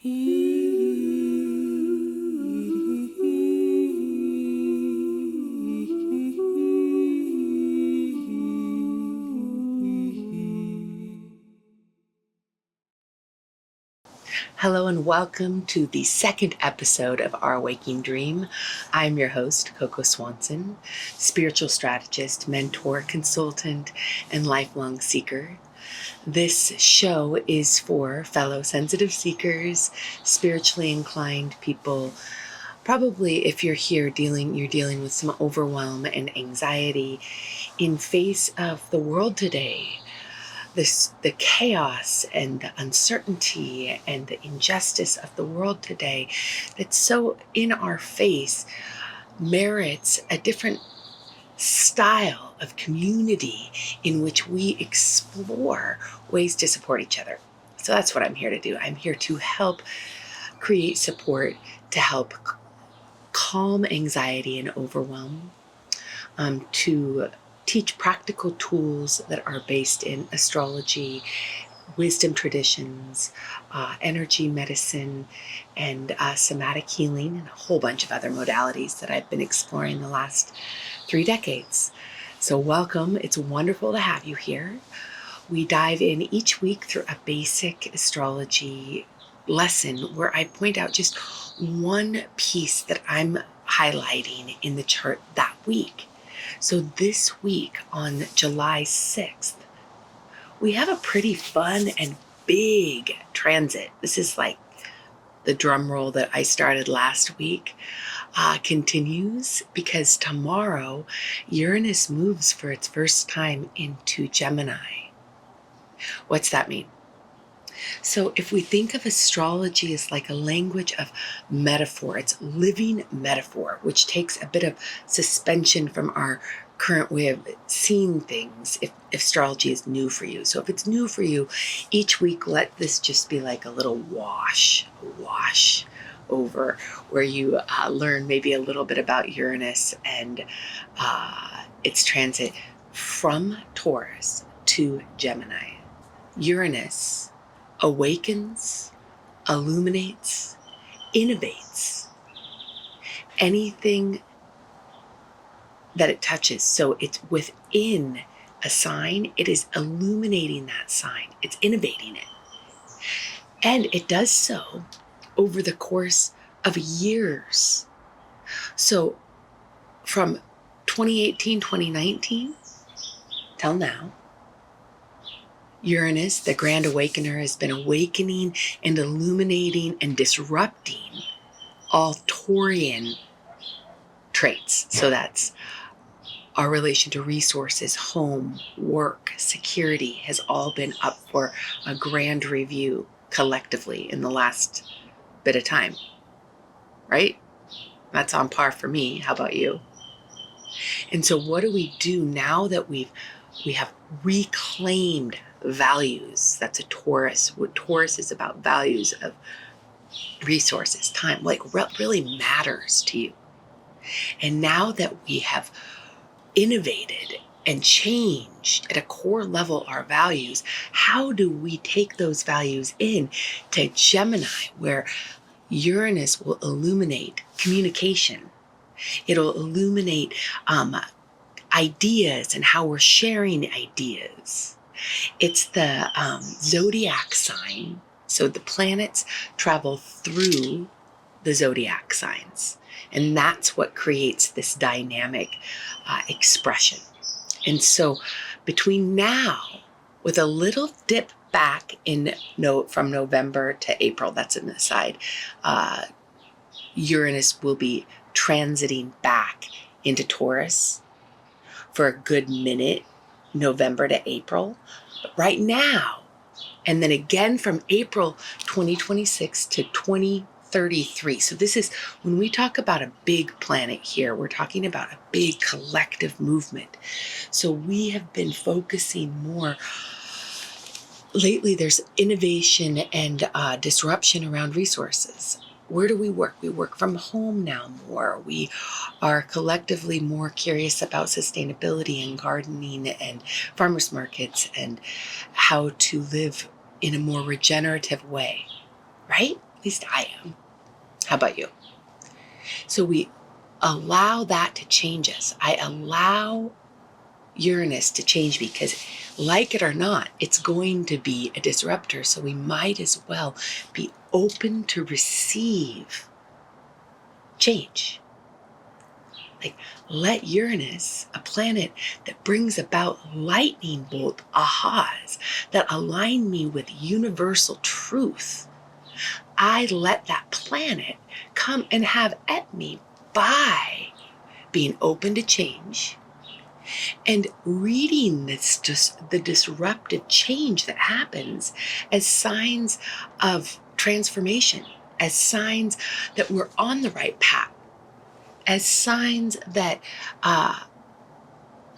Hello and welcome to the second episode of Our Waking Dream. I'm your host, Coco Swanson, spiritual strategist, mentor, consultant, and lifelong seeker. This show is for fellow sensitive seekers, spiritually inclined people. Probably if you're here you're dealing with some overwhelm and anxiety in face of the world today. The chaos and the uncertainty and the injustice of the world today that's so in our face merits a different style of community in which we explore ways to support each other. So that's what I'm here to do. I'm here to help create support, to help calm anxiety and overwhelm, to teach practical tools that are based in astrology, wisdom traditions, energy medicine, and somatic healing, and a whole bunch of other modalities that I've been exploring the last 3 decades. So welcome. It's wonderful to have you here. We dive in each week through a basic astrology lesson where I point out just one piece that I'm highlighting in the chart that week. So this week on July 6th, we have a pretty fun and big transit. This is like the drum roll that I started last week continues, because tomorrow Uranus moves for its first time into Gemini. What's that mean? So if we think of astrology as like a language of metaphor, it's living metaphor, which takes a bit of suspension from our current way of seeing things if astrology is new for you. So if it's new for you, each week let this just be like a little wash over, where you learn maybe a little bit about Uranus and its transit from Taurus to Gemini. Uranus awakens, illuminates, innovates anything that it touches. So it's within a sign, it is illuminating that sign, it's innovating it. And it does so over the course of years. So from 2018, 2019 till now, Uranus, the Grand Awakener, has been awakening and illuminating and disrupting all Taurian traits. So that's our relation to resources, home, work, security has all been up for a grand review collectively in the last bit of time, right? That's on par for me. How about you? And so what do we do now that we have reclaimed values? That's a Taurus. What Taurus is about, values of resources, time, like what really matters to you. And now that we have innovated and changed at a core level our values, how do we take those values in to Gemini, where Uranus will illuminate communication? It'll illuminate ideas and how we're sharing ideas. It's the zodiac sign. So the planets travel through the zodiac signs. And that's what creates this dynamic expression. And so between now, with a little dip back from November to April, that's an aside, Uranus will be transiting back into Taurus for a good minute, November to April. But right now, and then again from April 2026 to 2033. So this is, when we talk about a big planet here, we're talking about a big collective movement. So we have been focusing more. Lately, there's innovation and disruption around resources. Where do we work? We work from home now more. We are collectively more curious about sustainability and gardening and farmers markets and how to live in a more regenerative way, right? At least I am. How about you? So we allow that to change us. I allow Uranus to change me because, like it or not, it's going to be a disruptor. So we might as well be open to receive change. Like, let Uranus, a planet that brings about lightning bolt ahas that align me with universal truth, I let that planet come and have at me by being open to change and reading the disruptive change that happens as signs of transformation, as signs that we're on the right path, as signs that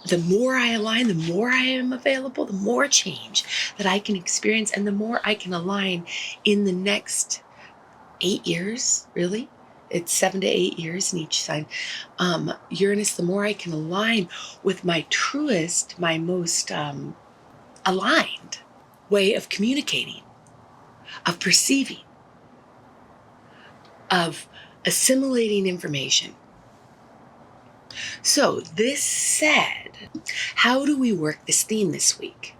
the more I align, the more I am available, the more change that I can experience, and the more I can align in the next 8 years, really. It's 7 to 8 years in each sign. Uranus, the more I can align with my truest, my most aligned way of communicating, of perceiving, of assimilating information. So this said, how do we work this theme this week?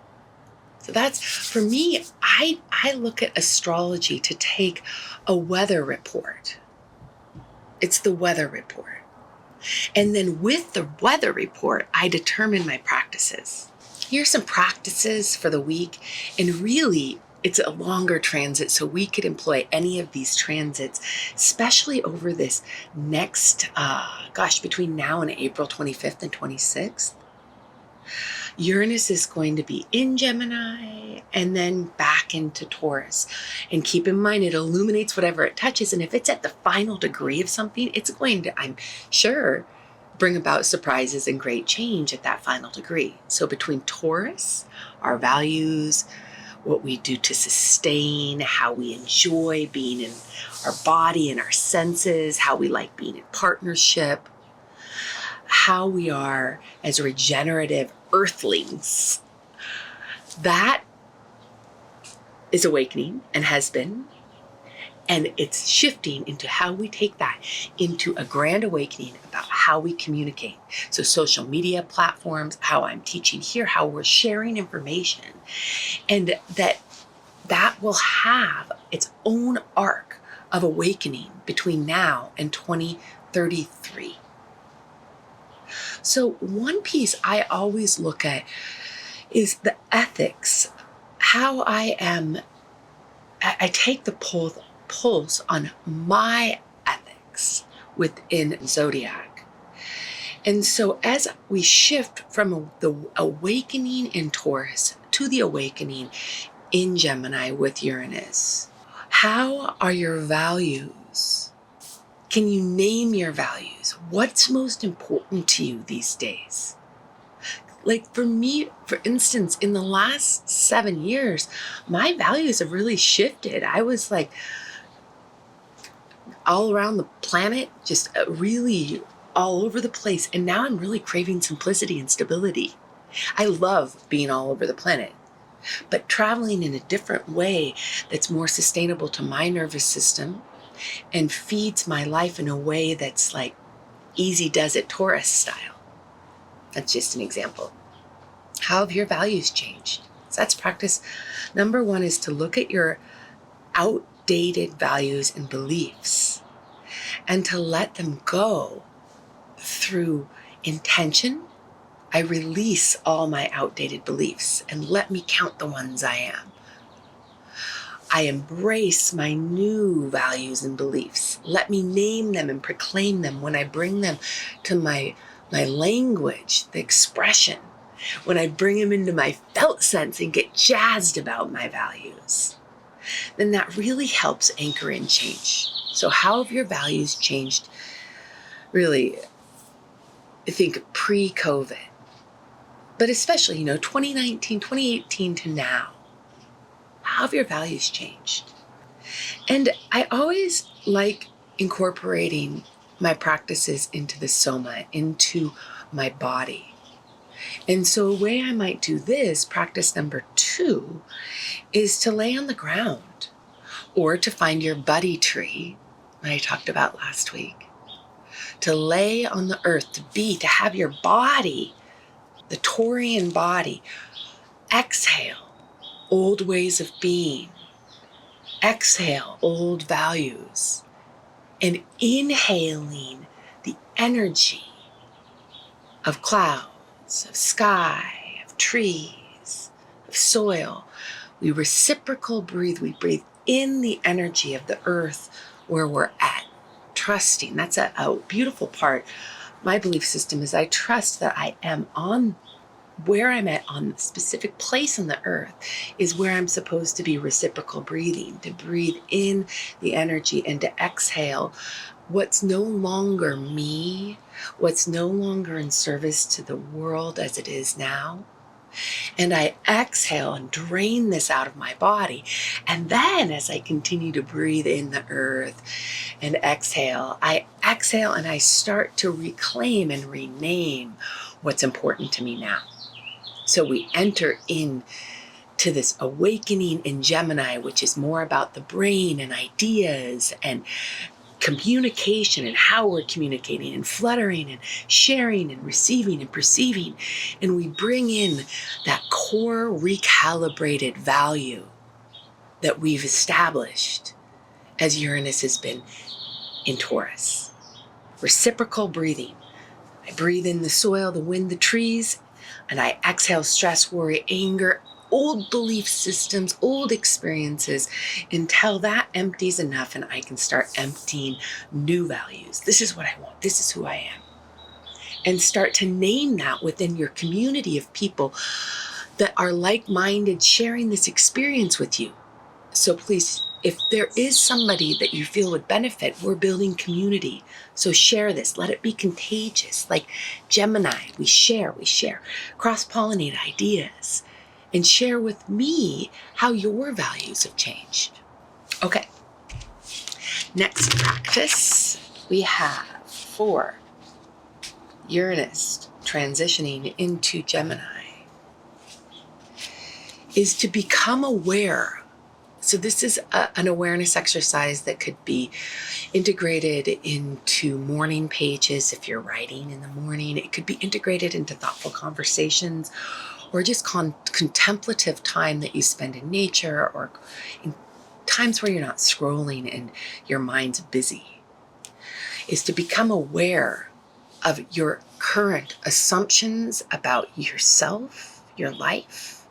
So that's, for me, I look at astrology to take a weather report. It's the weather report. And then with the weather report, I determine my practices. Here's some practices for the week. And really, it's a longer transit, so we could employ any of these transits, especially over this next, between now and April 25th and 26th. Uranus is going to be in Gemini and then back into Taurus. And keep in mind, it illuminates whatever it touches. And if it's at the final degree of something, it's going to, I'm sure, bring about surprises and great change at that final degree. So between Taurus, our values, what we do to sustain, how we enjoy being in our body and our senses, how we like being in partnership, how we are as regenerative earthlings. That is awakening and has been, and it's shifting into how we take that into a grand awakening about how we communicate. So social media platforms, how I'm teaching here, how we're sharing information, and that will have its own arc of awakening between now and 2033. So one piece I always look at is the ethics, how I take the pulse on my ethics within zodiac. And so as we shift from the awakening in Taurus to the awakening in Gemini with Uranus, how are your values? Can you name your values? What's most important to you these days? Like for me, for instance, in the last 7 years, my values have really shifted. I was like all around the planet, just really all over the place. And now I'm really craving simplicity and stability. I love being all over the planet, but traveling in a different way that's more sustainable to my nervous system and feeds my life in a way that's like easy does it Taurus style. That's just an example. How have your values changed? So that's practice. Number 1 is to look at your outdated values and beliefs and to let them go through intention. I release all my outdated beliefs and let me count the ones I am. I embrace my new values and beliefs. Let me name them and proclaim them when I bring them to my language, the expression, when I bring them into my felt sense and get jazzed about my values. Then that really helps anchor in change. So how have your values changed? Really, I think pre-COVID, but especially, 2019, 2018 to now. How have your values changed? And I always like incorporating my practices into the soma, into my body. And so a way I might do this, practice number 2, is to lay on the ground or to find your buddy tree that I talked about last week, to lay on the earth, to have your body, the Taurian body, exhale old ways of being, exhale old values, and inhaling the energy of clouds, of sky, of trees, of soil. We reciprocal breathe. We breathe in the energy of the earth where we're at, trusting. That's a beautiful part. My belief system is I trust that I am on where I'm at, on the specific place on the earth is where I'm supposed to be reciprocal breathing, to breathe in the energy and to exhale what's no longer me, what's no longer in service to the world as it is now. And I exhale and drain this out of my body. And then as I continue to breathe in the earth and exhale, I exhale and I start to reclaim and rename what's important to me now. So we enter in to this awakening in Gemini, which is more about the brain and ideas and communication and how we're communicating and fluttering and sharing and receiving and perceiving. And we bring in that core recalibrated value that we've established as Uranus has been in Taurus. Reciprocal breathing. I breathe in the soil, the wind, the trees, and I exhale stress, worry, anger, old belief systems, old experiences, until that empties enough and I can start emptying new values. This is what I want. This is who I am. And start to name that within your community of people that are like-minded, sharing this experience with you. So please, if there is somebody that you feel would benefit, we're building community. So share this. Let it be contagious. Like Gemini, we share, cross-pollinate ideas, and share with me how your values have changed. Okay. Next practice we have for Uranus transitioning into Gemini is to become aware. So this is an awareness exercise that could be integrated into morning pages if you're writing in the morning. It could be integrated into thoughtful conversations or just contemplative time that you spend in nature or in times where you're not scrolling and your mind's busy. Is to become aware of your current assumptions about yourself, your life,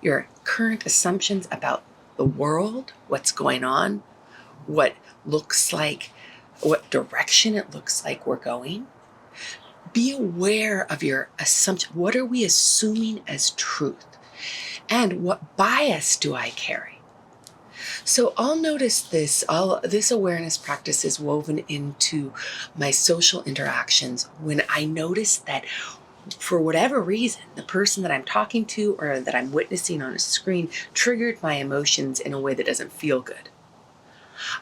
your current assumptions about the world, what's going on, what looks like, what direction it looks like we're going. Be aware of your assumption. What are we assuming as truth? And what bias do I carry? So I'll notice this awareness practice is woven into my social interactions when I notice that for whatever reason, the person that I'm talking to or that I'm witnessing on a screen triggered my emotions in a way that doesn't feel good.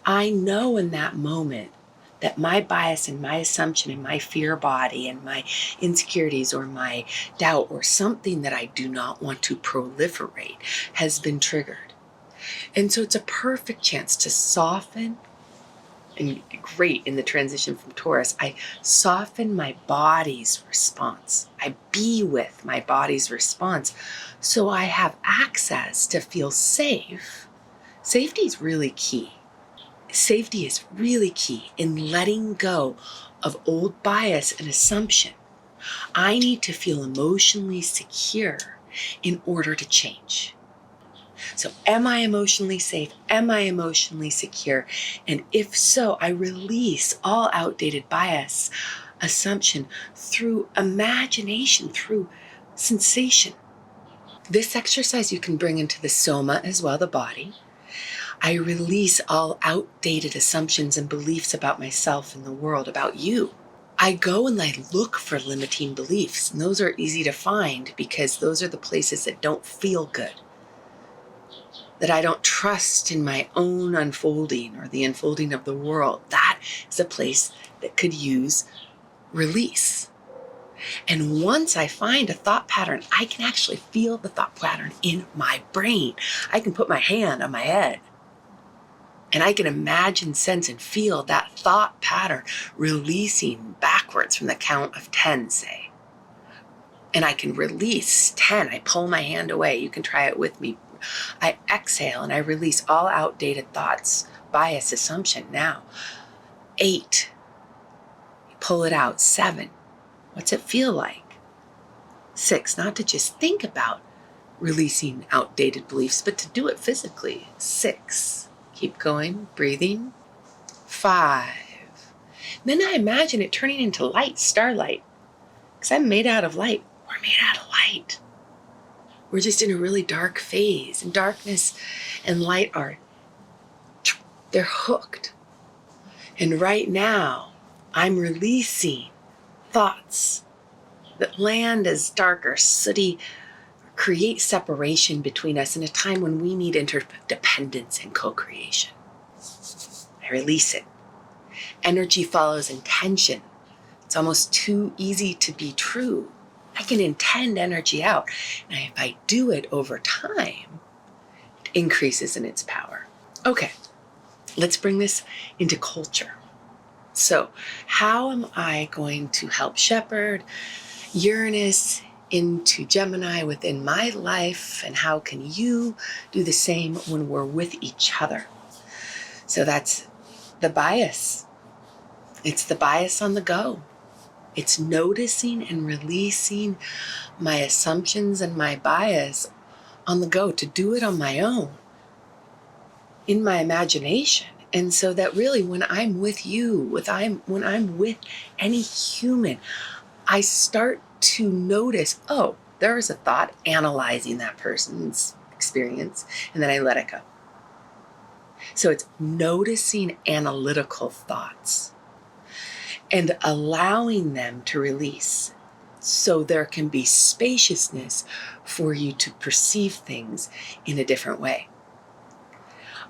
I know in that moment that my bias and my assumption and my fear body and my insecurities or my doubt or something that I do not want to proliferate has been triggered. And so it's a perfect chance to soften. And great in the transition from Taurus, I soften my body's response. I be with my body's response so I have access to feel safe. Safety is really key. Safety is really key in letting go of old bias and assumption. I need to feel emotionally secure in order to change. So am I emotionally safe? Am I emotionally secure? And if so, I release all outdated bias, assumption through imagination, through sensation. This exercise you can bring into the soma as well, the body. I release all outdated assumptions and beliefs about myself and the world, about you. I go and I look for limiting beliefs, and those are easy to find because those are the places that don't feel good, that I don't trust in my own unfolding or the unfolding of the world. That is a place that could use release. And once I find a thought pattern, I can actually feel the thought pattern in my brain. I can put my hand on my head And I can imagine, sense, and feel that thought pattern releasing backwards from the count of 10, say. And I can release 10. I pull my hand away. You can try it with me. I exhale and I release all outdated thoughts, bias, assumption. Now, 8. You pull it out. 7. What's it feel like? 6. Not to just think about releasing outdated beliefs, but to do it physically. 6. Keep going, breathing. 5. Then I imagine it turning into light, starlight. Because I'm made out of light. We're made out of light. We're just in a really dark phase. And darkness and light they're hooked. And right now, I'm releasing thoughts that land as dark or sooty, create separation between us in a time when we need interdependence and co-creation. I release it. Energy follows intention. It's almost too easy to be true. I can intend energy out. And if I do it over time, it increases in its power. Okay, let's bring this into culture. So how am I going to help shepherd Uranus into Gemini within my life, and how can you do the same when we're with each other? So that's the bias. It's the bias on the go. It's noticing and releasing my assumptions and my bias on the go, to do it on my own, in my imagination. And so that really when I'm with you, when I'm with any human, I start to notice, oh, there is a thought, analyzing that person's experience, and then I let it go. So it's noticing analytical thoughts and allowing them to release, so there can be spaciousness for you to perceive things in a different way.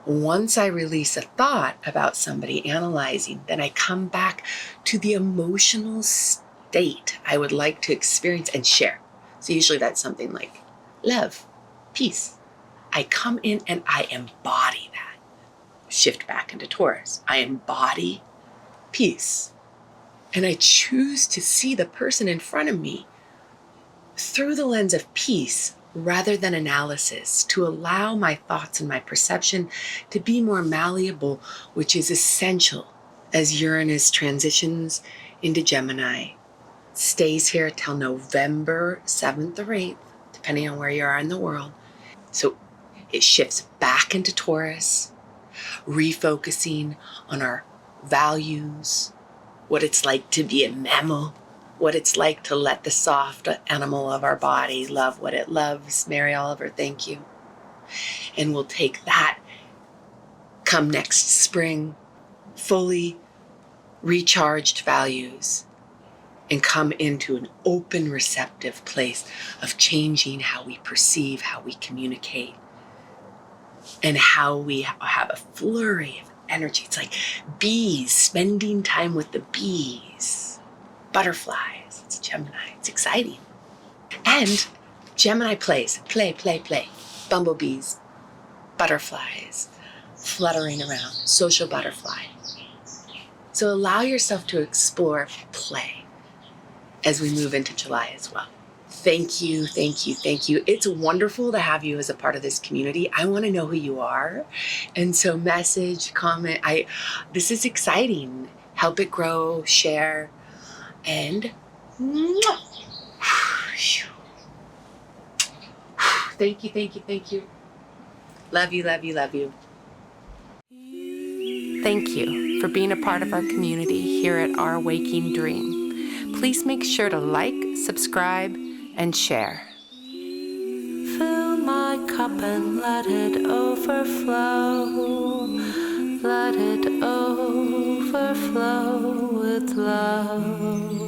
Once I release a thought about somebody analyzing, then I come back to the emotional state I would like to experience and share. So usually that's something like love, peace. I come in and I embody that. Shift back into Taurus. I embody peace. And I choose to see the person in front of me through the lens of peace rather than analysis, to allow my thoughts and my perception to be more malleable, which is essential as Uranus transitions into Gemini. Stays here till November 7th or 8th, depending on where you are in the world. So it shifts back into Taurus, refocusing on our values, what it's like to be a mammal, what it's like to let the soft animal of our body love what it loves. Mary Oliver, thank you. And we'll take that come next spring, fully recharged values, and come into an open, receptive place of changing how we perceive, how we communicate, and how we have a flurry of energy. It's like bees, spending time with the bees, butterflies. It's Gemini. It's exciting. And Gemini plays, play. Bumblebees, butterflies, fluttering around, social butterfly. So allow yourself to explore play as we move into July as well. Thank you. It's wonderful to have you as a part of this community. I want to know who you are. And so message, comment. This is exciting. Help it grow, share, and thank you. Love you. Thank you for being a part of our community here at Our Waking Dream. Please make sure to like, subscribe, and share. Fill my cup and let it overflow. Let it overflow with love.